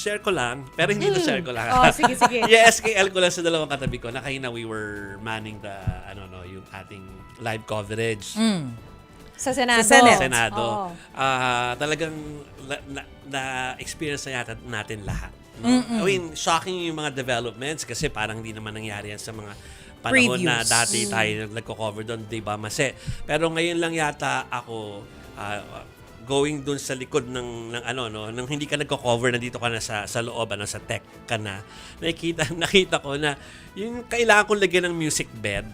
share ko lang, pero hindi to share ko lang. Oh, sige, sige. Yung SKL ko lang sa dalawang katabi ko na kanina we were manning the, yung ating live coverage. Sa Senado. Sa Senate. Senado. Oo. Talagang na-experience na yata natin lahat. No? I mean, shocking yung mga developments kasi parang hindi naman nangyari yan sa mga panahon na Previews. dati tayo nagko-cover doon, di ba, Mase? Pero ngayon lang yata ako going doon sa likod ng nang hindi ka nagko-cover, nandito ka na sa loob, sa tech ka na. Nakita ko na yung kailangan kong lagyan ng music bed.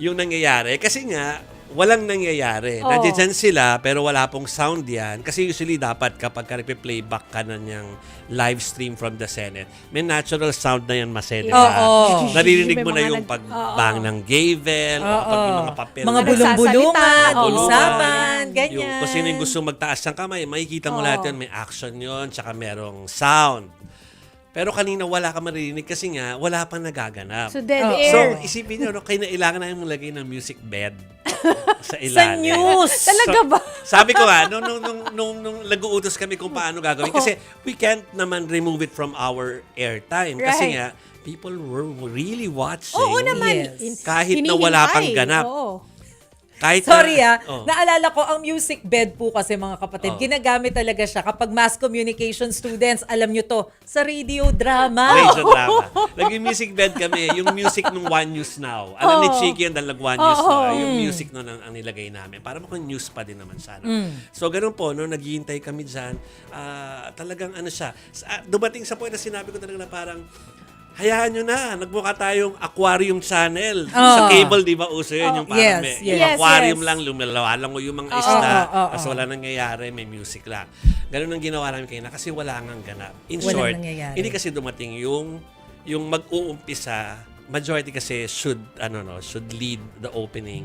Yung nangyayari. Kasi nga, walang nangyayari. Oo. Nandiyan sila, pero wala pong sound yan. Kasi usually dapat kapag nagpe-playback ka na niyang live stream from the Senate, may natural sound na yan, Mase, di ba? Oo. Naririnig May mo na mga yung pagbang ng gavel, o kapag yung mga papel. Mga na- bulong-bulungan, Oo. usapan, yung, ganyan. kung sino yung gusto magtaas ng kamay, makikita mo Oo. lahat yan. May action yon, tsaka merong sound. Pero kanina wala ka maririnig kasi nga wala pang nagaganap. So, dead Oo. So, air. isipin nyo, kailangan namin maglagay ng music bed sa Sa ilalim. news. Talaga ba? Sabi ko nga, nung nag-uutos kami kung paano gagawin, kasi we can't naman remove it from our airtime. Kasi Right. nga, people were really watching. Oo naman. Yes. Kahit na wala pang Hinihintay. ganap. Oo. Kahit Sorry oh. naalala ko ang music bed po kasi mga kapatid, Oh. ginagamit talaga siya kapag mass communication students, alam nyo to, sa radio drama. Radio drama. Naging music bed kami, yung music ng One News Now. Alam ni Chiki yung dalag One News Now. Yung music nun ang nilagay namin. Para mukhang news pa din naman sana. So, ganun po, no, naghihintay kami dyan. Talagang siya. Dumating sa point na sinabi ko talaga na parang, hayaan nyo na, nagmukha tayong aquarium channel. Sa cable, di ba, uso yun, yung parang yes, yung yes. aquarium Yes. lang, lumalawa lang yung mga isda, oo. tapos wala nangyayari, may music lang. Ganun ang ginawa namin kayo kasi wala nang ganap. In Walang short, nangyayari. hindi kasi dumating yung mag-uumpisa, majority kasi should lead the opening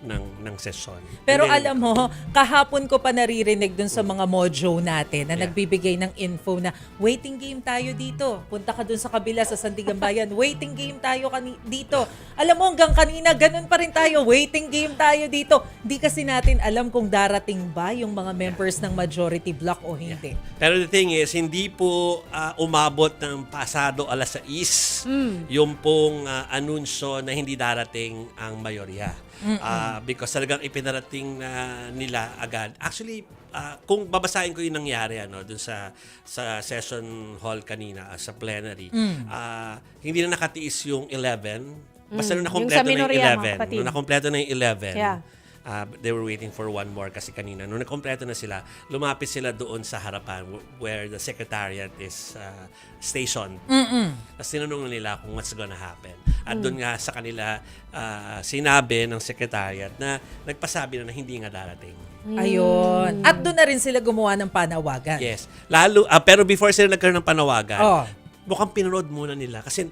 ng session. Pero And then, alam mo, kahapon ko pa naririnig dun sa mga mojo natin na nagbibigay ng info na waiting game tayo dito. Punta ka dun sa kabila sa Sandigan Bayan. Waiting game tayo dito. Alam mo, hanggang kanina, ganun pa rin tayo. Waiting game tayo dito. Di kasi natin alam kung darating ba yung mga members ng majority block o hindi. Pero the thing is, hindi po umabot ng pasado alas 6 yung pong anunsyo na hindi darating ang mayorya. Because talagang ipinarating nila agad. Actually, kung babasahin ko yung nangyari dun sa session hall kanina, sa plenary, hindi na nakatiis yung 11. Basta nung nakompleto Yung sa na yung minorya, mga 11. kapatid. Nung nakompleto na yung 11, Yeah. they were waiting for one more kasi kanina. Nung nakompleto na sila, lumapit sila doon sa harapan where the secretariat is stationed. Tapos tinanong nila kung what's gonna happen. At doon nga sa kanila, sinabi ng secretariat na nagpasabi na hindi nga darating. Ayun. At doon na rin sila gumawa ng panawagan. Yes. Pero before sila nagkaroon ng panawagan, Oh. mukhang pinanood muna nila. Kasi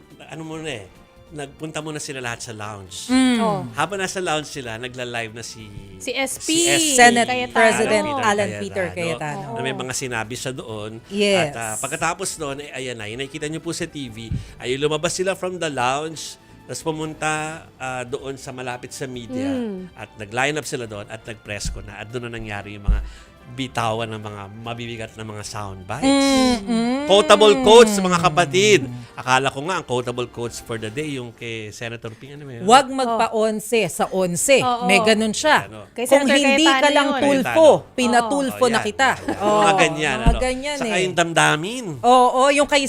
nagpunta muna sila lahat sa lounge. Oh. Habang nasa lounge sila, nagla-live na si SP. Senate Cayetano. President Oo. Alan Peter Cayetano. Na may mga sinabi siya doon. Yes. At pagkatapos doon, ayan na, nakikita niyo po sa TV, ay lumabas sila from the lounge, tapos pumunta doon sa malapit sa media at nag-line up sila doon at nag-press ko na. At doon na nangyari yung mga bitawan ng mga mabibigat na mga sound bites. Quotable quotes, mga kapatid. Akala ko nga ang quotable quotes for the day yung kay Senator Ping. Ano yun? Huwag magpa-11 sa 11. Oo. May ganun siya. Kay Kung Senator hindi Cayetano ka lang yun. tulfo, Cayetano. pinatulfo na yan. kita. Mga ganyan. Mga ganyan Saka eh. yung damdamin. Oo, yung kay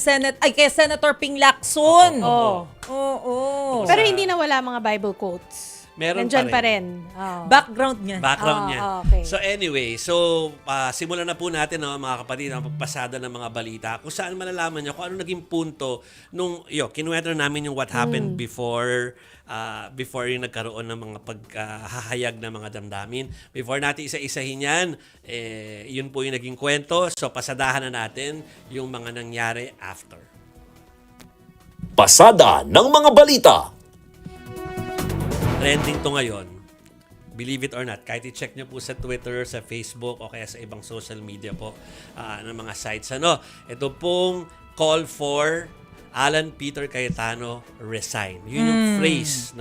Senator Ping Lacson. Oo. Oo. Pero hindi na wala mga Bible quotes. Meron Nandyan pa pa rin. Oh. Background niya. Background niya. Okay. So anyway, simulan na po natin mga kapatid ang pagpasada ng mga balita kung saan malalaman niyo kung ano naging punto nung kinuwento namin yung what happened before yung nagkaroon ng mga paghahayag ng mga damdamin. Before natin isa-isahin yan, yun po yung naging kwento. So pasadahan na natin yung mga nangyari after. Pasada ng mga balita. Trending to ngayon, believe it or not, kahit i-check nyo po sa Twitter, sa Facebook, o kaya sa ibang social media po ng mga sites. Ito pong call for Alan Peter Cayetano resign. Yun yung phrase.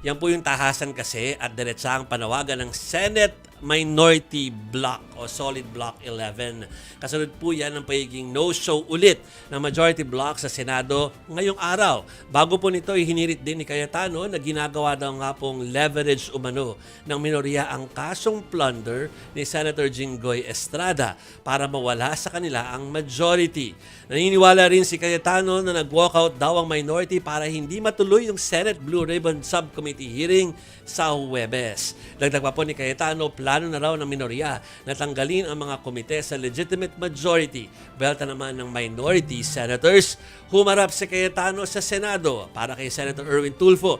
Yan po yung tahasan kasi at diretsahang panawagan ng Senate minority block o solid block 11. Kasunod po yan ng pagiging no-show ulit ng majority block sa Senado ngayong araw. Bago po nito, hinirit din ni Cayetano na ginagawa daw nga pong leverage umano ng minorya ang kasong plunder ni Senator Jinggoy Estrada para mawala sa kanila ang majority. Naniniwala rin si Cayetano na nag-walkout daw ang minority para hindi matuloy yung Senate Blue Ribbon Subcommittee hearing sa Huwebes. Dagdag pa po ni Cayetano, plano na raw ng minorya na tanggalin ang mga komite sa legitimate majority. Belta naman ng minority senators, humarap si Cayetano sa Senado para kay Senator Erwin Tulfo.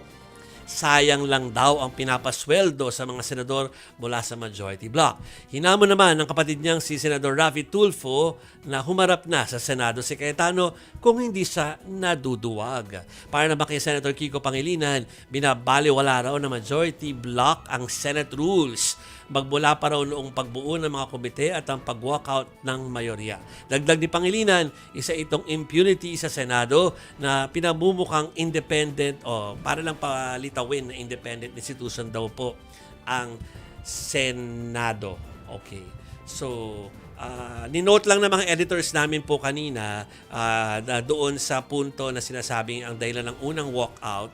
Sayang lang daw ang pinapasweldo sa mga senador mula sa majority block. Hinamon naman ng kapatid niyang si Senador Raffy Tulfo na humarap na sa Senado si Cayetano kung hindi siya naduduwag. Para naman kay Senator Kiko Pangilinan, binabaliwala raw na majority block ang Senate rules. Magmula pa raw noong pagbuo ng mga komite at ang pag-walkout ng mayorya. Dagdag ni Pangilinan, isa itong impunity sa Senado na pinamumukhang independent o para lang palitawin na independent institution daw po ang Senado. Okay. So, ninote lang ng mga editors namin po kanina na doon sa punto na sinasabing ang dahilan ng unang walkout,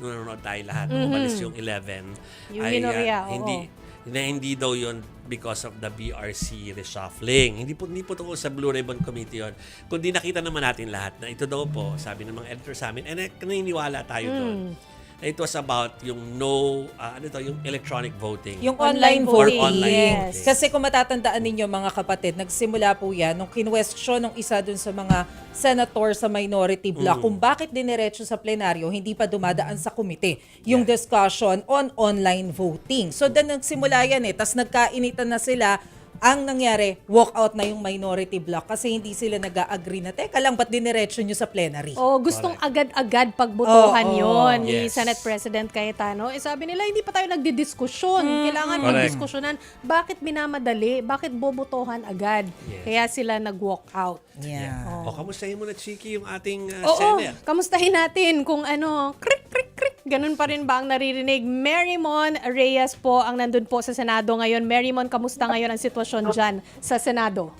nung nanonood tayo lahat, umalis yung 11, Yung ay minorya, oo. hindi daw yon because of the BRC reshuffling. Hindi po tungkol sa Blue Ribbon Committee yon. Kundi nakita naman natin lahat na ito daw po, sabi ng mga editors sa amin, and naniniwala tayo doon. It was about yung yung electronic voting. Yung online voting. Or online Yes. voting. Kasi kung matatandaan ninyo mga kapatid, nagsimula po yan nung kinwestiyon ng isa dun sa mga senator sa minority block kung bakit diniretso sa plenaryo, hindi pa dumadaan sa komite yung discussion on online voting. So doon nagsimula yan tas nagkainitan na sila. Ang nangyari, walk out na yung minority block kasi hindi sila nag-agree na, teka lang, ba't diniretso nyo sa plenary? O gustong agad-agad pagbotohan yon ni Yes. Senate President Cayetano. Sabi nila, hindi pa tayo nagdidiskusyon. Kailangan Correct. magdiskusyonan. Bakit minamadali? Bakit bobotohan agad? Yes. Kaya sila nag-walk out. Yeah. O, kamustahin mo na, Chiki, yung ating Oo, Senate? kamustahin natin kung krik, krik, krik. Ganun pa rin ba ang naririnig? Marymon Reyes po ang nandun po sa Senado ngayon. Marymon, kamusta ngayon ang sitwasyon dyan sa Senado?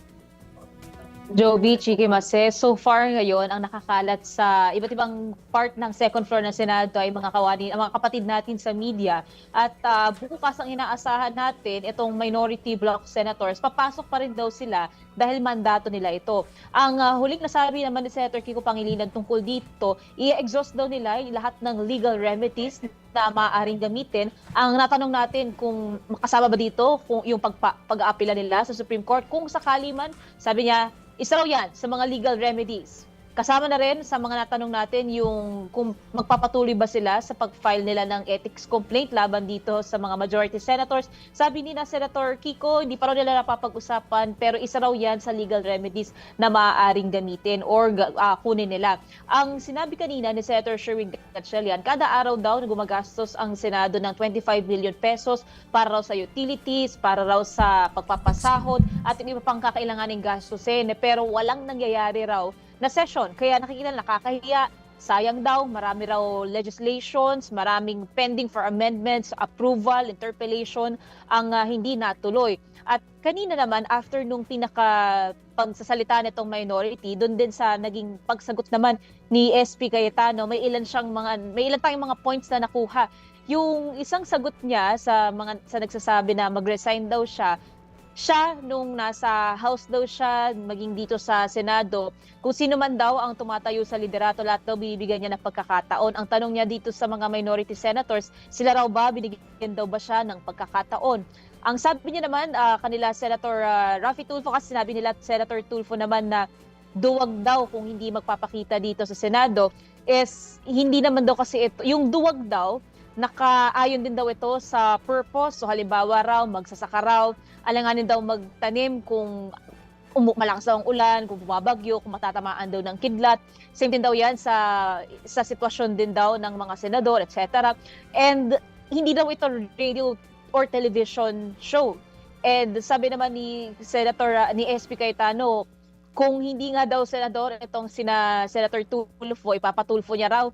Joby, Chiki Mase, so far ngayon, ang nakakalat sa iba't ibang part ng second floor ng Senado ay mga mga kapatid natin sa media. At bukas ang inaasahan natin, itong minority block senators, papasok pa rin daw sila dahil mandato nila ito. Ang huling nasabi naman ni Senator Kiko Pangilinan tungkol dito, i-exhaust daw nila lahat ng legal remedies na maaaring gamitin. Ang natanong natin kung makasama ba dito kung yung pag-aapila nila sa Supreme Court, kung sakali man, sabi niya, isa raw yan sa mga legal remedies. Kasama na rin sa mga natanong natin yung kung magpapatuloy ba sila sa pag-file nila ng ethics complaint laban dito sa mga majority senators. Sabi ni na Senator Kiko, hindi pa raw nila napapag-usapan pero isa raw yan sa legal remedies na maaaring gamitin or kunin nila. Ang sinabi kanina ni Senator Sherwin Gatchalian, kada araw daw na gumagastos ang Senado ng 25 million pesos para raw sa utilities, para raw sa pagpapasahod at yung iba pang kakailanganing gastusin. Pero walang nangyayari raw na session. Kaya nakikita nakakahiya, sayang daw, marami raw legislations, maraming pending for amendments, approval, interpellation ang hindi natuloy. At kanina naman, after nung pagsasalita nitong minority, doon din sa naging pagsagot naman ni SP Cayetano, may ilan tayong mga points na nakuha. Yung isang sagot niya sa nagsasabi na mag-resign daw siya nung nasa House daw siya, maging dito sa Senado, kung sino man daw ang tumatayo sa liderato, lahat daw bibigyan niya ng pagkakataon. Ang tanong niya dito sa mga minority senators, sila raw ba, binigyan daw ba siya ng pagkakataon? Ang sabi niya naman, kanila Senator Raffy Tulfo, kasi sinabi nila Senator Tulfo naman na duwag daw kung hindi magpapakita dito sa Senado, is hindi naman daw kasi ito, yung duwag daw, nakaayon din daw ito sa purpose. So halimbawa raw, magsasaka raw, alanganin daw magtanim kung malakas daw ang ulan, kung bumabagyo, kung matatamaan daw ng kidlat. Same din daw yan sa sitwasyon din daw ng mga senador, etc. And hindi daw ito radio or television show. And sabi naman ni SP Cayetano, kung hindi nga daw senador itong Senator Tulfo, ipapatulfo niya raw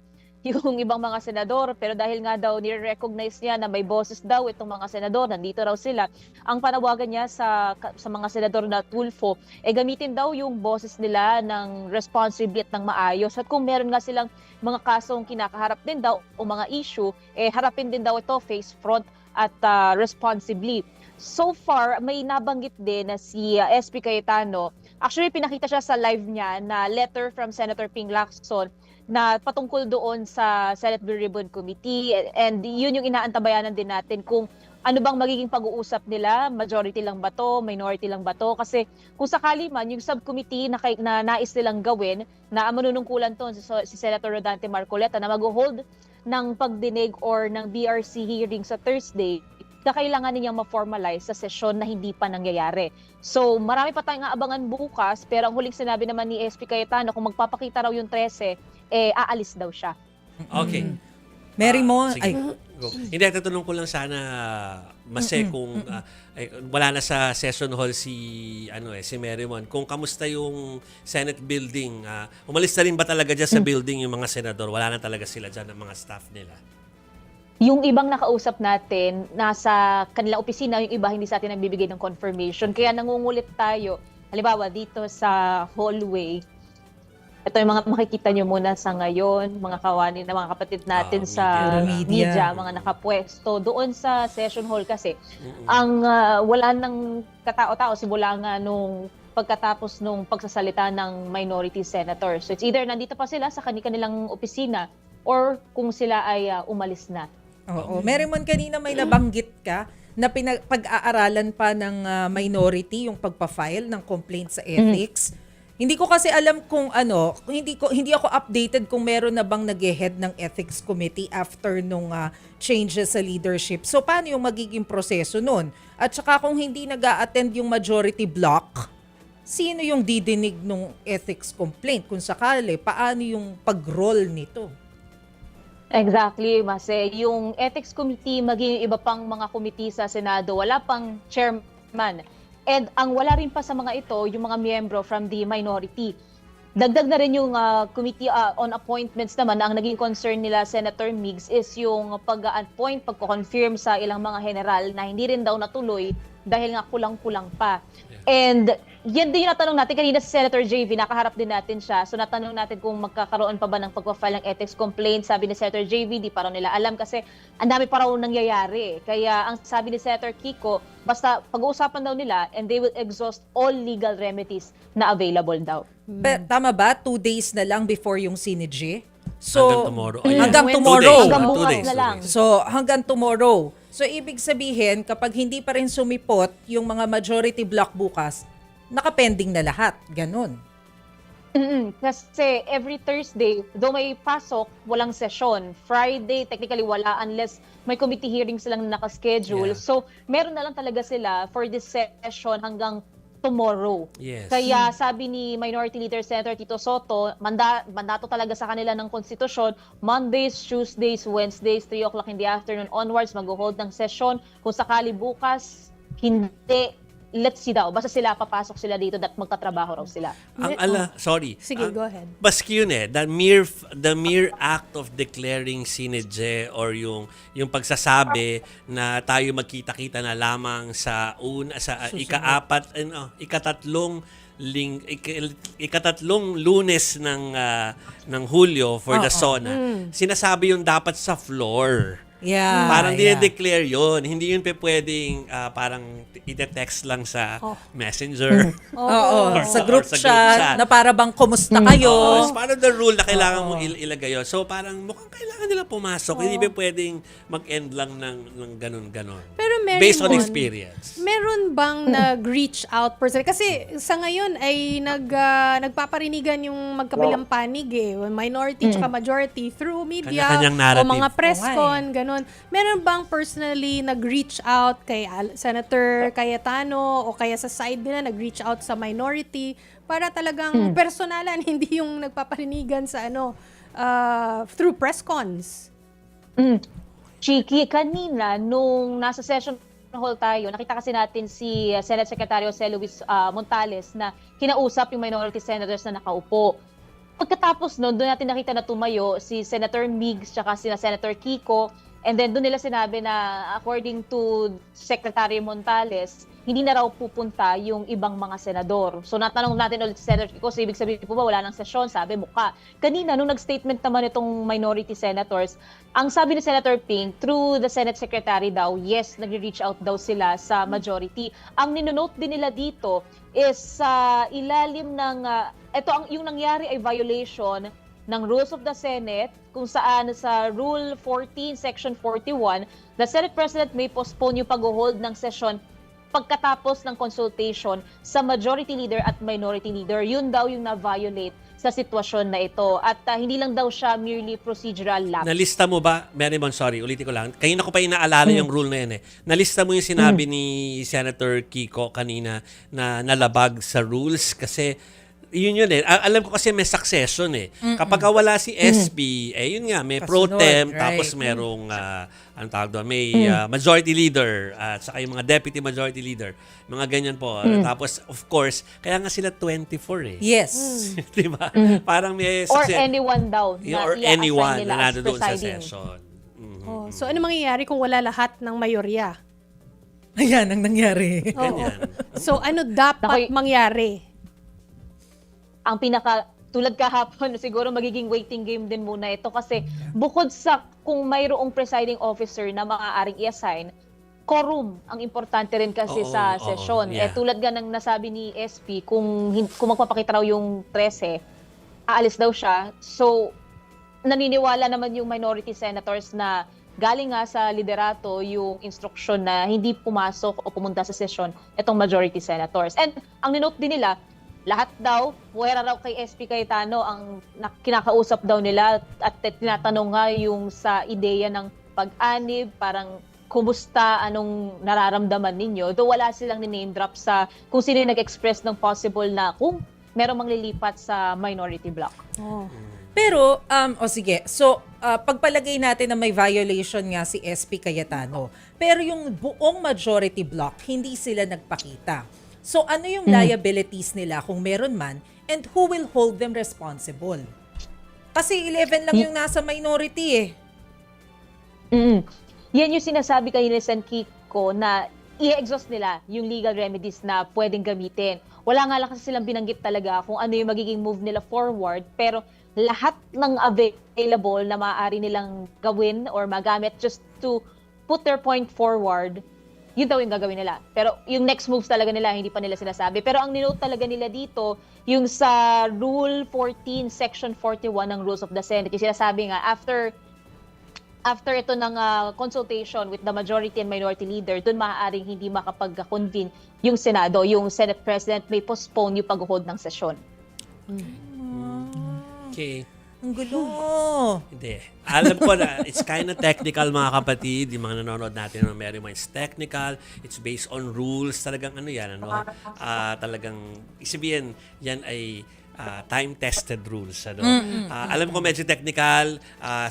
yung ibang mga senador, pero dahil nga daw nire-recognize niya na may boses daw itong mga senador, nandito raw sila, ang panawagan niya sa mga senador na Tulfo, gamitin daw yung boses nila ng responsibly at ng maayos. At kung meron nga silang mga kasong kinakaharap din daw o mga issue, harapin din daw ito face front at responsibly. So far, may nabanggit din na si SP Cayetano. Actually, pinakita siya sa live niya na letter from Senator Ping Lacson na patungkol doon sa Senate Blue Ribbon Committee. And yun yung inaantabayanan din natin kung ano bang magiging pag-uusap nila, majority lang ba to, minority lang ba to. Kasi kung sakali man, yung subcommittee na nais nilang gawin, na manunungkulan to si Senator Rodante Marcoleta na mag-hold ng pagdinig or ng BRC hearing sa Thursday, kakailangan ninyang ma-formalize sa sesyon na hindi pa nangyayari. So marami pa tayong aabangan bukas, pero ang huling sinabi naman ni SP Cayetano, kung magpapakita raw yung 13, aalis daw siya. Okay. Mary Mo, Sige, go. Hindi, tatanong ko lang sana, Mase, kung wala na sa session hall si Mary Mon, kung kamusta yung Senate building, umalis na rin ba talaga dyan sa building yung mga senador? Wala na talaga sila dyan, ang mga staff nila? Yung ibang nakausap natin, nasa kanilang opisina, yung iba hindi sa atin nagbibigay ng confirmation. Kaya nangungulit tayo, halimbawa dito sa hallway, ito yung mga makikita nyo muna sa ngayon, mga kawani na mga kapatid natin sa media, mga nakapwesto. Doon sa session hall kasi, ang wala nang katao-tao, simula nga nung pagkatapos nung pagsasalita ng minority senator. So it's either nandito pa sila sa kanilang opisina or kung sila ay umalis na. Oo. Mary Mon, kanina may nabanggit ka na pag-aaralan pa ng minority yung pagpa-file ng complaint sa ethics. Hindi ko kasi alam kung hindi ako updated kung meron na bang nag-head ng ethics committee after nung changes sa leadership. So paano yung magiging proseso nun? At saka kung hindi nag-a-attend yung majority block, sino yung didinig ng ethics complaint? Kung sakali, paano yung pag-roll nito? Exactly, Mase. Yung ethics committee, maging iba pang mga committee sa Senado, wala pang chairman. And ang wala rin pa sa mga ito, yung mga miyembro from the minority. Dagdag na rin yung committee on appointments naman, ang naging concern nila Senator Migs is yung pag-appoint, pagko-confirm sa ilang mga general na hindi rin daw natuloy dahil nga kulang-kulang pa. And yan din yung natanong natin kanina si Senator JV, nakaharap din natin siya. So natanong natin kung magkakaroon pa ba ng pagpa-file ng ethics complaint. Sabi ni Senator JV, di pa raw nila alam kasi ang dami pa raw nangyayari. Kaya ang sabi ni Senator Kiko, basta pag-uusapan daw nila and they will exhaust all legal remedies na available daw. Tama ba? 2 days na lang before yung Synergy? So, hanggang tomorrow. Hanggang 2 tomorrow. days. Hanggang 2 bukas days, na 2 lang. days. So, hanggang tomorrow. So, ibig sabihin, kapag hindi pa rin sumipot yung mga majority block bukas, nakapending na lahat. Ganon. Kasi every Thursday, though may pasok, walang session. Friday, technically wala unless may committee hearing silang nakaschedule. Yeah. So, meron na lang talaga sila for this session hanggang tomorrow. Yes. Kaya sabi ni Minority Leader Senator Tito Soto, mandato talaga sa kanila ng konstitusyon, Mondays, Tuesdays, Wednesdays, 3 o'clock in the afternoon onwards, mag-hold ng session. Kung sakali bukas, hindi, let's see daw. Basta sila, papasok sila dito at magtatrabaho raw sila. Sorry. Sige, go ahead. Baski yun the mere act of declaring sinedje or yung pagsasabi na tayo magkita-kita na lamang sa ikatatlong Lunes ng Hulyo for the SONA. Sinasabi yung dapat sa floor. Yeah. Parang dinedeclare yun. Hindi yun pwedeng parang ite-text lang sa messenger. Oo. Or Sa group or chat, na para bang kumusta kayo? It's part of the rule na kailangan mo ilagay yun. So parang mukhang kailangan nila pumasok. Hindi pwedeng mag-end lang ng ganun-ganon. Pero Mary Based on Mon, experience. meron bang nag-reach out person? Kasi sa ngayon ay nagpaparinigan yung magkabilang panig minority tsaka majority through media Kanya-kanyang o narrative. mga press con, ganun. Meron bang personally nag-reach out kay Senator Cayetano o kaya sa side nila nag-reach out sa minority para talagang personalan, hindi yung nagpaparinigan sa through press cons? Chiki, kanina, nung nasa session hall tayo, nakita kasi natin si Senate Secretary Jose Luis Montales na kinausap yung minority senators na nakaupo. pagkatapos nun, doon natin nakita na tumayo si Senator Migs tsaka si Senator Kiko. And then doon nila sinabi na according to Secretary Montales, hindi na raw pupunta yung ibang mga senador. So natanong natin ulit si Senator Kiko, so ibig sabihin po ba wala nang sesyon? Sabi mukha. Kanina, nung nag-statement naman itong minority senators, ang sabi ni Senator Ping, through the Senate Secretary daw, yes, nag-reach out daw sila sa majority. Ang ninonote din nila dito is sa ilalim ng, yung nangyari ay violation ng Rules of the Senate, kung saan sa Rule 14, Section 41, the Senate President may postpone yung pag-hold ng session pagkatapos ng consultation sa majority leader at minority leader. Yun daw yung na-violate sa sitwasyon na ito. At hindi lang daw siya merely procedural lapse. Nalista mo ba, Marymon, sorry, ulitin ko lang. Kanina ko pa inaalala yung rule na yun eh. Nalista mo yung sinabi ni Senator Kiko kanina na nalabag sa rules kasi yun eh. Alam ko kasi may succession eh. Kapag wala si SB, yun nga, may pro Kasunod, tem, right. tapos merong, anong tawag doon, may majority leader, at saka yung mga deputy majority leader. Mga ganyan po. Tapos, of course, kaya nga sila 24 eh. Yes. Di ba? Parang may Or success. anyone daw Or i-assign anyone nila na as nandoon sa presiding. session. Oh, so ano mangyayari kung wala lahat ng mayorya? Ayan ang nangyari. Ganyan. So ano dapat Naku, mangyari? Ang tulad kahapon, siguro magiging waiting game din muna ito kasi bukod sa kung mayroong presiding officer na maaaring i-assign, quorum ang importante rin kasi sa session. yeah. Tulad nga ng nasabi ni SP, kung magpapakita raw yung 13, aalis daw siya. So, naniniwala naman yung minority senators na galing nga sa liderato yung instruction na hindi pumasok o pumunta sa session itong majority senators. And ang ninote din nila, lahat daw, puwera raw kay SP Cayetano ang kinakausap daw nila at tinatanong nga yung sa ideya ng pag-anib, parang kumusta, anong nararamdaman ninyo. Though wala silang ni-name drop sa kung sino yung nag-express ng possible na kung merong manglilipat sa minority block. Oh. Pero, sige. So, pagpalagay natin na may violation nga si SP Cayetano. Pero yung buong majority block, hindi sila nagpakita. So, ano yung liabilities nila kung meron man and who will hold them responsible? Kasi 11 lang yung nasa minority eh. Yan yung sinasabi kanina ni Sen Kiko na i-exhaust nila yung legal remedies na pwedeng gamitin. Wala nga lang kasi silang binanggit talaga kung ano yung magiging move nila forward, pero lahat ng available na maaari nilang gawin or magamit just to put their point forward, yun daw yung gagawin nila. Pero yung next moves talaga nila, hindi pa nila sinasabi. Pero ang ninote talaga nila dito, yung sa Rule 14, Section 41 ng Rules of the Senate, yung sinasabi nga, after ito ng consultation with the majority and minority leader, dun maaaring hindi makapag-convene yung Senado, yung Senate President may postpone yung pag-hold ng sesyon. Okay. Ang gulo. Hindi. Alam ko na, it's kind of technical mga kapatid. Yung mga nanonood natin ng Marymon, it's technical. It's based on rules. Talagang ano yan, talagang, isabihin, yan ay time-tested rules. Ano? Alam ko medyo technical.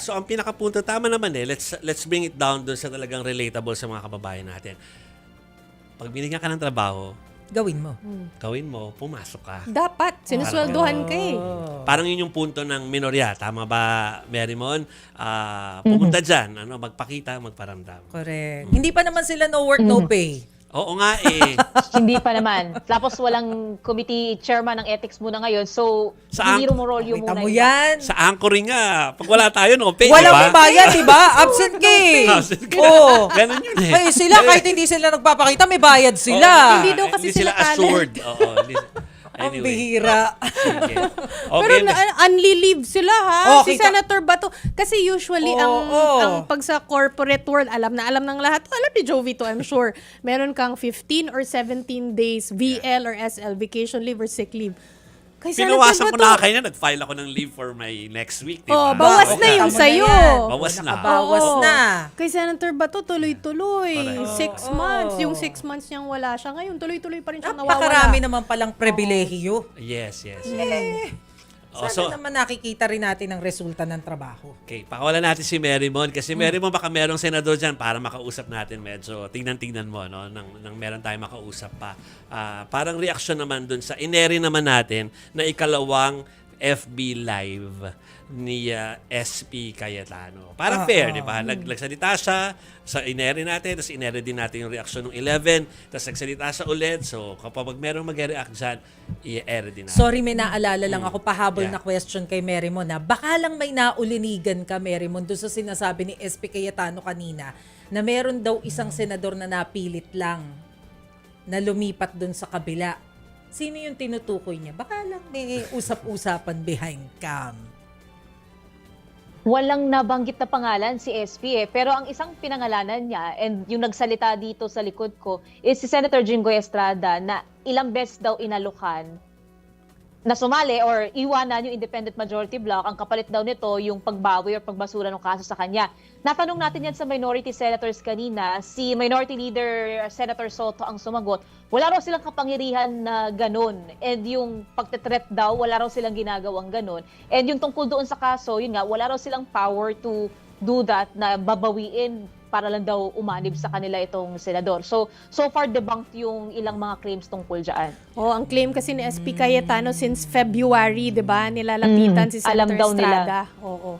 So, ang pinakapunto, tama naman eh. Let's bring it down dun sa talagang relatable sa mga kababayan natin. Pag binigyan ka ng trabaho, Gawin mo. gawin mo, pumasok ka. Dapat, sinusweldohan ka eh. Parang yun yung punto ng minorya. Tama ba, Marymon? Pumunta dyan, magpakita, magparamdam. Correct. Hindi pa naman sila no work, no pay. Oo nga eh. Hindi pa naman. Tapos walang committee chairman ng ethics muna ngayon. So, Saan? hindi rumorolyo Kita muna. mo yan. Sa anchoring nga, pag wala tayo, no pay, Walang diba? bayad, di ba? Absent ka eh. Absent ka. Oo. Ganun yun eh. Ay, sila kahit hindi sila nagpapakita, may bayad sila. Hindi daw kasi hindi sila sila talent. assured. Oo. Ang Anyway. bihira. Sige. Pero Okay. unli-leave sila ha. Oh, Si kita- Senator Bato. Kasi usually ang pag sa corporate world, alam ng lahat. Alam ni Jovi to, I'm sure. Meron kang 15 or 17 days VL or SL, vacation leave or sick leave. Kay Pinawasan ko Bato, na kaya nag-file ako ng leave for my next week, di ba? Oh, bawas na Okay. yung Tama na sa'yo. yan. Bawas na. Bawas Oo. na. Kay Senator Bato, tuloy-tuloy. Correct. 6 months. Yung 6 months niyang wala siya. Ngayon, tuloy-tuloy pa rin siya nawawala. Napakarami naman palang pribilehiyo. Yes. Sana naman nakikita rin natin ang resulta ng trabaho. Okay, pakawalan natin si Marymon kasi Marymon baka merong senador dyan para makausap natin medyo tingnan mo no nang meron tayong makausap pa. Parang reaksyon naman dun sa ineri naman natin na ikalawang FB Live ni SP Cayetano. Para fair, di ba? Nagsalita siya, sa inere natin, tapos inere din natin yung reaksyon ng 11, tapos nagsalita siya ulit. So, kapag merong mag-react dyan, i-air din natin. Sorry, may naalala lang ako, pahabol Yeah. na question kay Merrimon na baka lang may naulinigan ka, Merrimon, doon sa sinasabi ni SP Cayetano kanina na meron daw isang senador na napilit lang na lumipat doon sa kabila. Sino yung tinutukoy niya? Baka lang may usap-usapan behind cam. Walang nabanggit na pangalan si SP pero ang isang pinangalanan niya and yung nagsalita dito sa likod ko is si Senator Jinggoy Estrada na ilang beses daw inalukan na sumali or iwanan yung independent majority block. Ang kapalit daw nito yung pagbawi or pagbasura ng kaso sa kanya. Natanong natin yan sa minority senators kanina. Si Minority Leader Senator Soto ang sumagot. Wala raw silang kapangyarihan na ganun. And yung pagtetret daw, wala raw silang ginagawang ganun. And yung tungkol doon sa kaso, yun nga, wala raw silang power to do that na babawiin para lang daw umanib sa kanila itong senador. So far debunked yung ilang mga claims tungkol dyan. Ang claim kasi ni SP Cayetano since February, 'di ba? Nilalapitan si Senator Alam daw nila. Estrada. Oo.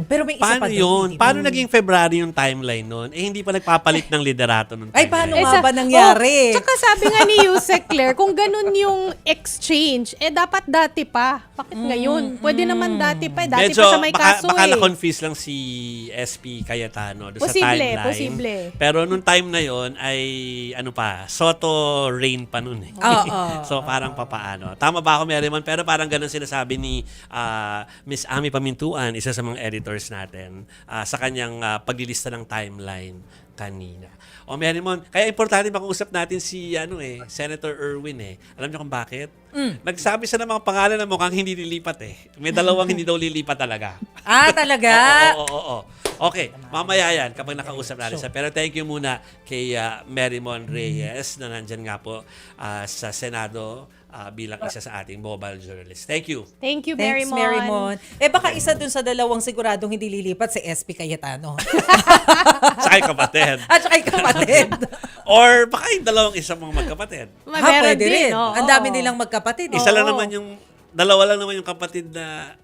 Pero may isa Paano pa doon, yun? hindi ba? Paano naging February yung timeline nun? Hindi pa nagpapalit ng liderato nun. Ay, paano timeline. nga ba nangyari? Tsaka sabi nga ni Yusek Claire, kung ganun yung exchange, dapat dati pa. Bakit ngayon? Pwede naman dati pa. Dati Medyo, pa siya may kaso baka na-confuse lang si SP Cayetano doon sa Posible, timeline. posible. Pero nung time na yon ay ano pa, Soto rain pa nun eh. Oo, So parang papaano. Tama ba ako, Merrimon? Pero parang ganun sinasabi ni Miss Ami Pamintuan, isa sa mga editors natin, sa kanyang paglilista ng timeline kanina. O Merrimon, kaya importante makausap natin si Senator Erwin eh. Alam niyo kung bakit? Nagsabi siya ng mga pangalan na mukhang hindi lilipat eh. May dalawang hindi daw lilipat talaga. Ah, talaga? Oo. Okay, mamaya yan kapag nakausap natin siya. Pero thank you muna kay Merrimon Reyes na nandyan nga po sa Senado bilang isa sa ating mobile journalist. Thank you. Thank you, Thanks, Merrimon. Baka isa dun sa dalawang siguradong hindi lilipat si SP Cayetano. Sa kay kapatid. At saka yung kapatid. Or baka yung dalawang isang mga magkapatid. Meron Pwede din, rin. oo. Ang dami nilang magkapatid. Isa lang naman dalawa lang naman yung kapatid na,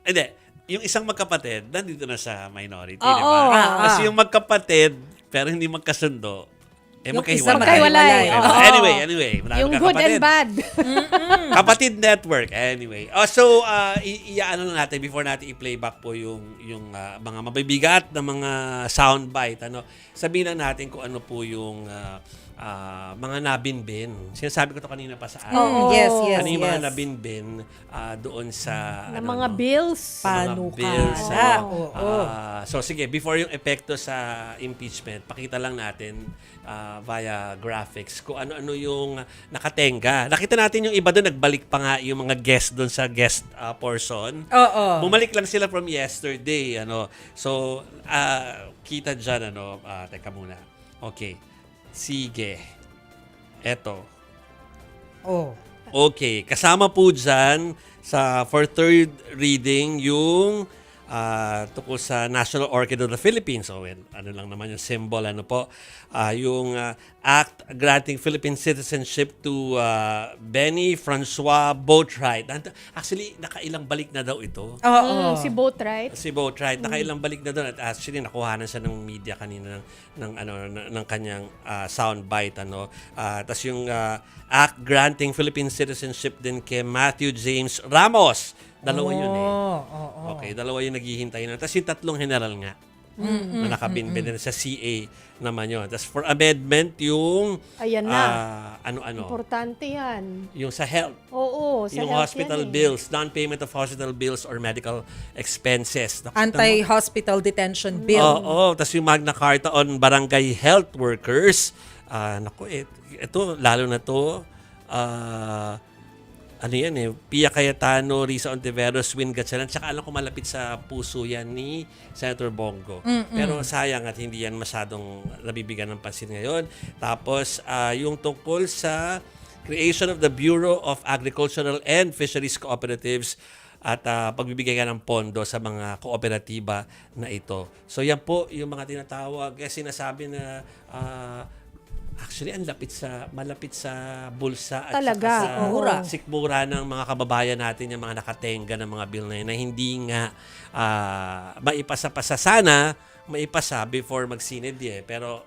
yung isang magkapatid, nandito na sa minority, di Oo. ba? Kasi yung magkapatid, pero hindi magkasundo, Yung magkahiwalay. isang magkahiwalay. Diba? Oo. Anyway, marami Yung kang good and kapatid. bad. Kapatid Network, anyway. So, iaano lang natin before natin i-playback po yung mga mabibigat na mga soundbite. Sabihin lang natin kung ano po yung mga nabinbin. Sinasabi ko to kanina pa sa atin. Oo. Yes. Ano yung mga nabinbin doon sa Na mga bills. bills. Oo. So sige, before yung epekto sa impeachment, pakita lang natin via graphics kung ano-ano yung nakatenga. Nakita natin yung iba doon, nagbalik pa nga yung mga guest doon sa guest portion. Oo. Bumalik lang sila from yesterday. So, kita dyan, teka muna. Okay. Sige. Eto. Oh. Okay, kasama po dyan for third reading yung tungkol sa National Orchid of the Philippines. So, ano lang naman yung symbol, yung act granting Philippine citizenship to Benny Francois Boatwright. Actually, nakailang balik na daw ito. Oo. Si Boatwright. Si Boatwright, nakailang balik na doon. At actually, nakuhanan siya ng media kanina ng kanyang soundbite. Tapos yung act granting Philippine citizenship din kay Matthew James Ramos. Dalawa yun eh. Oo. Okay, dalawa yung naghihintay na. Tapos yung tatlong general nga na nakabinbin din sa CA naman yun. Tapos for amendment, yung Ayan na. ano-ano. Importante yan. Yung sa health. Oo, sa Yung health hospital yan eh. bills, non-payment of hospital bills or medical expenses. Anti-hospital detention bill. Oo, tapos yung Magna Carta on barangay health workers. Ito, lalo na to, Pia Cayetano, Risa Ontiveros, Win Gatchalan, tsaka alam ko malapit sa puso yan ni Senator Bongo. Pero sayang at hindi yan masyadong nabibigyan ng pansin ngayon. Tapos, yung tungkol sa creation of the Bureau of Agricultural and Fisheries Cooperatives at pagbibigay ng pondo sa mga kooperatiba na ito. So yan po yung mga tinatawag, sinasabi na Actually, malapit sa bulsa at Talaga, saka sa oo. sikmura ng mga kababayan natin, yung mga nakatenga ng mga bill na yun, na hindi nga maipasa-pasa. Sana maipasa before magsinid pero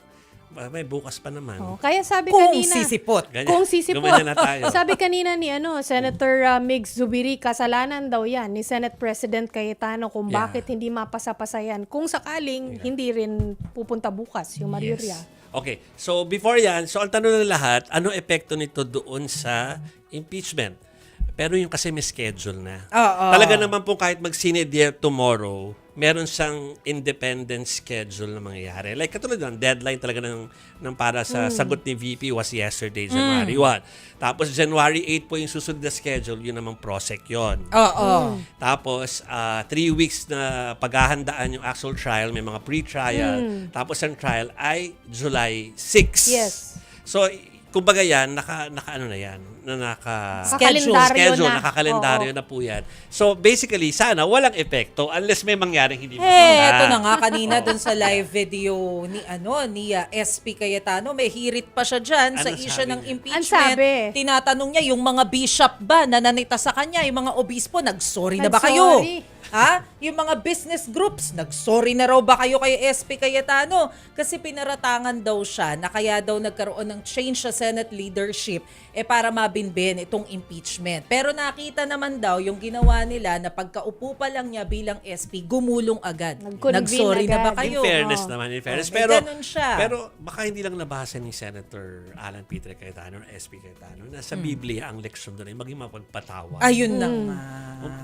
may bukas pa naman. Oh, kaya sabi Kung kanina, sisipot. Ganyan. kung sisipot. Gumanyan na tayo. Sabi kanina ni Senator Migs Zubiri, kasalanan daw yan ni Senate President Cayetano kung Yeah. bakit hindi mapasa-pasa yan. Kung sakaling hindi rin pupunta bukas yung Marirya. Yes. Okay. So before yan, so ang tanong ng lahat, ano epekto nito doon sa impeachment? Pero yung kasi may schedule na. Oo. Talaga naman po kahit mag-Senate tomorrow, meron siyang independent schedule na mangyayari. Like katulad ng deadline talaga ng para sa sagot ni VP was yesterday, January 1. Tapos January 8 po yung susunod na schedule, yun namang prosec yun. Oo. Tapos 3 weeks na paghahandaan yung actual trial, may mga pre-trial. Tapos ang trial ay July 6. Yes. So kumbaga yan, naka ano na yan, naka Schedule na. nakakalendaryo na po yan. So basically, sana walang epekto unless may mangyaring hindi Eto na nga kanina dun sa live video ni SP Cayetano, may hirit pa siya dyan sa Ano issue sabi ng niya? impeachment. Ang sabi? Tinatanong niya yung mga bishop ba na nanita sa kanya, yung mga obispo, nagsorry na ba kayo? Nagsorry. Ha? Yung mga business groups, nagsorry na raw ba kayo kay SP Cayetano? Kasi pinaratangan daw siya na kaya daw nagkaroon ng change sa Senate leadership para mabinbin itong impeachment. Pero nakita naman daw yung ginawa nila na pagkaupo pa lang niya bilang SP, gumulong agad. Nag-convene Nagsorry na ba agad. kayo? In fairness Oo. naman, in fairness. May Pero, ganun siya. pero baka hindi lang nabasa ni Senator Alan Peter Cayetano or SP Cayetano na sa Biblia ang leksyon doon ay maging mapagpatawa. Ayun na nga.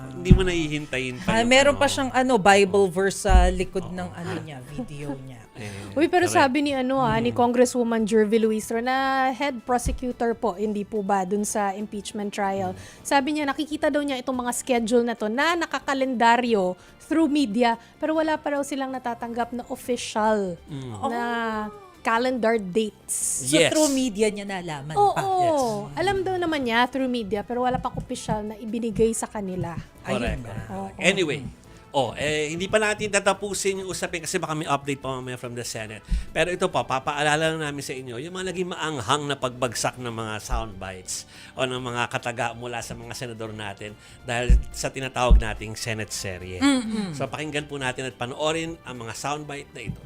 Hindi mo nahihintayin pa yung Meron ano. pa siyang Bible verse sa likod ng niya, video niya. Uy, pero correct. sabi ni ni Congresswoman Jervy Luistro na head prosecutor po, hindi po ba dun sa impeachment trial. Sabi niya nakikita daw niya itong mga schedule na to na nakakalendaryo through media, pero wala pa raw silang natatanggap na official na calendar dates. So Yes. through media niya nalaman Oo, pa. alam daw naman niya through media, pero wala pang official na ibinigay sa kanila. Correct. Ayun. Anyway, hindi pa natin tatapusin yung usapin kasi baka may update pa mamaya from the Senate. Pero ito pa, papaalala lang namin sa inyo, yung mga naging maanghang na pagbagsak ng mga sound bites o ng mga kataga mula sa mga senador natin dahil sa tinatawag nating Senate serye. So pakinggan po natin at panoorin ang mga sound bite na ito.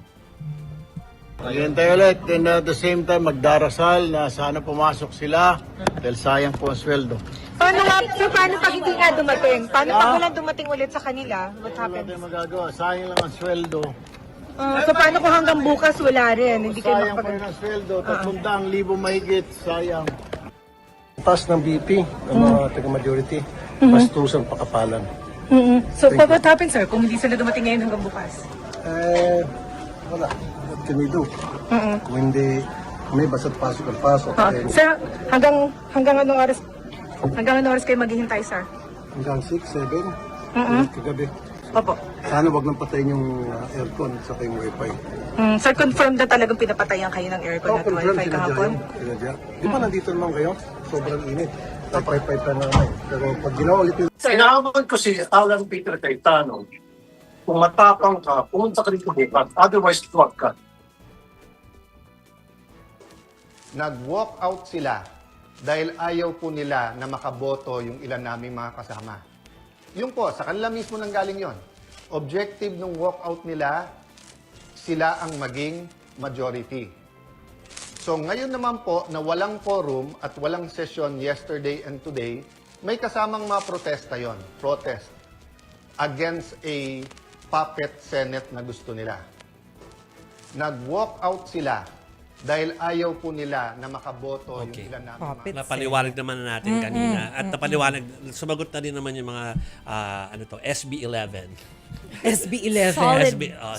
Maghintay ulit and at the same time magdarasal na sana pumasok sila dahil sayang po ang sweldo. Paano pag hindi nga dumating? Paano pag walang dumating ulit sa kanila? What Wala happens? tayong magagawa, sayang lang ang sweldo. So paano kung hanggang bukas wala rin? Hindi kayo Sayang pa rin ang sweldo, 300,000 mahigit, sayang. Taas ng BP, ng mga taga-majority, bastusan pakapalan. So what happens, sir, kung hindi sila dumating ngayon hanggang bukas? Wala. What can we do? Kung hindi, may basta't pasok ang pasok. Eh, Sir, hanggang anong oras kayo maghihintay, sir? hanggang 6, 7, kagabi. Opo. Sana wag nang patayin yung aircon at saka yung wifi. Sir, confirm na talagang pinapatayan kayo ng aircon at confirm, wifi sinadya kahapon? yun. Sinadya. Di ba nandito naman kayo? Sobrang init. Wifi pa naman. Pero pag ginawa ulit yung Inaabot ko si Alan Peter Cayetano, kung matapang ka, pumunta ka rito bukas, otherwise huwag ka. Nag-walk out sila dahil ayaw po nila na makaboto yung ilan naming mga kasama. Yung po, sa kanila mismo nang galing yon. Objective ng walk out nila, sila ang maging majority. So ngayon naman po na walang quorum at walang session yesterday and today, may kasamang mga protesta yon, protest against a puppet Senate na gusto nila. Nag-walk out sila dahil ayaw po nila na makaboto Okay. yung ilan namin Puppet. mga Napaliwanag naman na natin kanina at napaliwanag, sumagot na rin naman yung mga SB 11. SB11.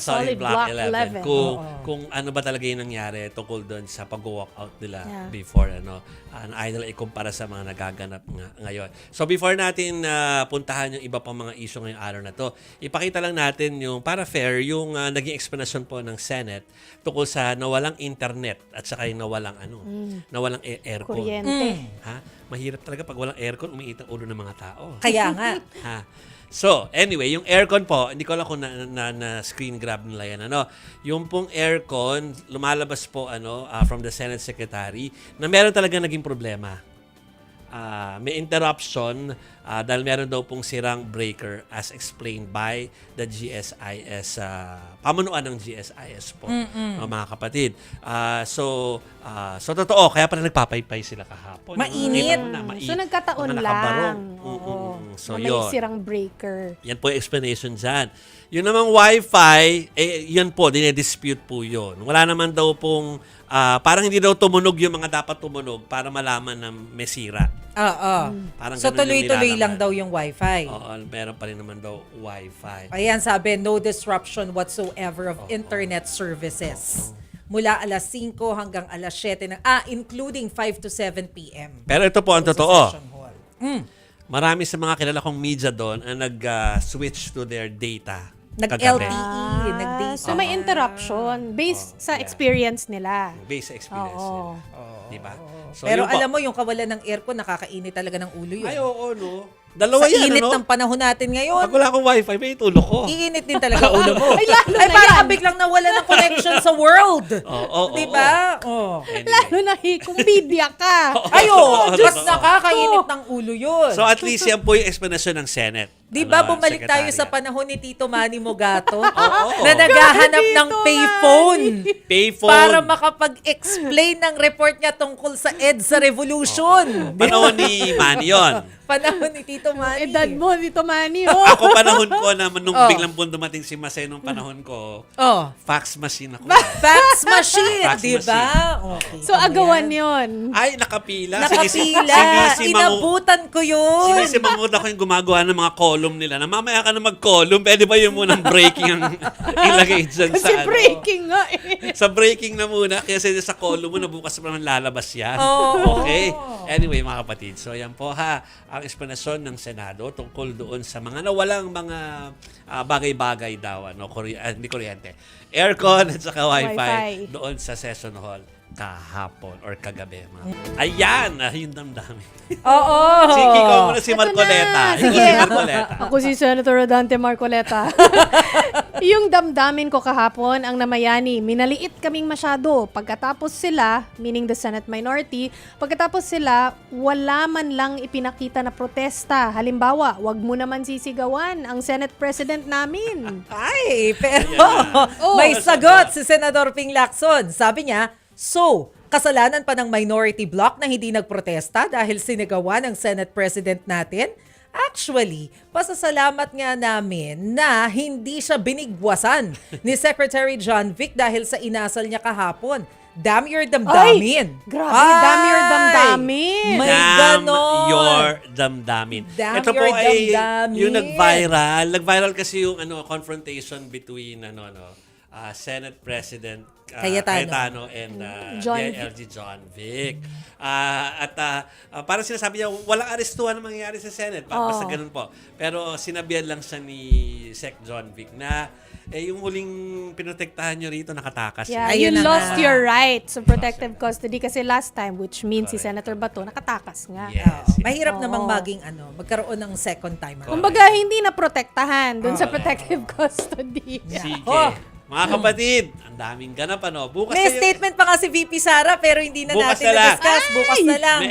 Solid Block 11. 11. Kung ano ba talaga yung nangyari tungkol doon sa pag-walk out nila Yeah. before ang idol ikumpara sa mga nagaganap ngayon. So before natin puntahan yung iba pang mga issue ngayong araw na to, ipakita lang natin yung para fair yung naging explanation po ng Senate tungkol sa nawalang internet at saka yung nawalang nawalang aircon. Kuryente. Ha? Mahirap talaga pag walang aircon, umiinit ang ulo ng mga tao. Kaya nga. Ha. So, anyway, yung aircon po, hindi ko alam kung na screen grab nila yan. Yung pong aircon, lumalabas po from the Senate Secretary na meron talaga naging problema. May interruption dahil meron daw pong sirang breaker as explained by the GSIS, pamunuan ng GSIS po, mga kapatid. So totoo, kaya pala nagpapaypay sila kahapon. Mainit. So nagkataon mga lang. nakabarong. Oo. So na may yun. sirang breaker. Yan po yung explanation dyan. Yung namang Wi-Fi, yan po, dinedispute po yun. Wala naman daw pong, parang hindi daw tumunog yung mga dapat tumunog para malaman na may sira. Oo. Parang So ganun yung tuloy-tuloy nilalaman. lang daw yung Wi-Fi. Oo, meron pa rin naman daw Wi-Fi. Ayan, sabi, no disruption whatsoever of internet services. Mula alas 5 hanggang alas 7, including 5 to 7 p.m. Pero ito po ang Sa totoo. session hall. Marami sa mga kilala kong media doon ang nag-switch to their data kagabi. Nag-LTE, nag-data. So may interruption based sa experience nila. Based sa experience Oo. nila. Diba? So, Pero yun po. alam mo, yung kawalan ng aircon, nakakainit talaga ng ulo yun. Ay, oo, no? Dalawa Sa yan, init ano? ng panahon natin ngayon, Pag wala akong Wi-Fi, may tulog ko. iinit din talaga ulo mo. Ay, lalo na parang yan. biglang nawala ng connection sa world. Oo, Diba? Oh. Anyway. Lalo na kung media ka. Ayo, mas Totoo. nakakainit ng ulo yun. So at least yan po yung explanation ng Senate. Di ba bumalik tayo sa panahon ni Tito Manny Mogato na naghahanap ng Tito payphone Payphone. para makapag-explain ng report niya tungkol sa EDSA Revolution. Panahon ni Manny yun. Panahon ni Tito Manny. Edad mo, Tito Manny. Oh. Ako panahon ko na nung Oh. biglang po dumating si Masay nung panahon ko, Oh, fax machine ako. fax machine, Fax di ba? Okay. So agawan yon. Ay, nakapila. Nakapila. Inabutan ko yun. Sinisimamod ako yung gumagawa ng mga column nila. Na mamaya ka na mag-column, pwede ba yung munang breaking ang ilagay dyan Kasi sa breaking nga eh. Sa breaking na muna, kasi sa column mo na bukas pa naman lalabas yan. Oh. Okay? Anyway, mga kapatid. So, yan po ha, ang explanation ng Senado tungkol doon sa mga nawalang mga bagay-bagay daw, hindi kuryente. Aircon at saka Wi-Fi Wi-Fi. doon sa session hall kahapon or kagabi. Ayan! Yung damdamin. Oo. Sige, ikaw muna si Ito Marcoleta. na. Ikaw Sige. si Marcoleta. Ako si Senator Rodante Marcoleta. Yung damdamin ko kahapon ang namayani. Minaliit kaming masyado. Pagkatapos sila, meaning the Senate minority, pagkatapos sila, wala man lang ipinakita na protesta. Halimbawa, wag mo naman sisigawan ang Senate President namin. Ay, pero Oh. may sagot si Senador Ping Lacson. Sabi niya, so, kasalanan pa ng minority bloc na hindi nagprotesta dahil sinigawan ng Senate President natin? Actually, pasasalamat nga namin na hindi siya binigwasan ni Secretary John Vic dahil sa inasal niya kahapon. Damn your damdamin. Ay, grabe, damn your damdamin. May Damn ganon. your damdamin. Damn Ito po your ay damdamin. yung nag-viral. Nag-viral kasi yung confrontation between Senate President Cayetano. and John DILG John Vic. Parang sinasabi niya, walang arestuhan na mangyayari sa Senate. Basta ganun po. Pero sinabihan lang siya ni Sec John Vic na yung huling pinotektahan nyo rito nakatakas. Yeah, Ayun you na lost nga. your right sa protective custody kasi last time, which means si Senator Bato, nakatakas nga. Yes. Mahirap Oo. namang maging magkaroon ng second time. Kumbaga, hindi na protektahan dun sa protective custody. Sige. Oh. Mga kapatid, ang daming ganap Bukas May kayo- statement pa nga si VP Sara pero hindi na Bukas natin na lang. na-discuss. Bukas na lang. May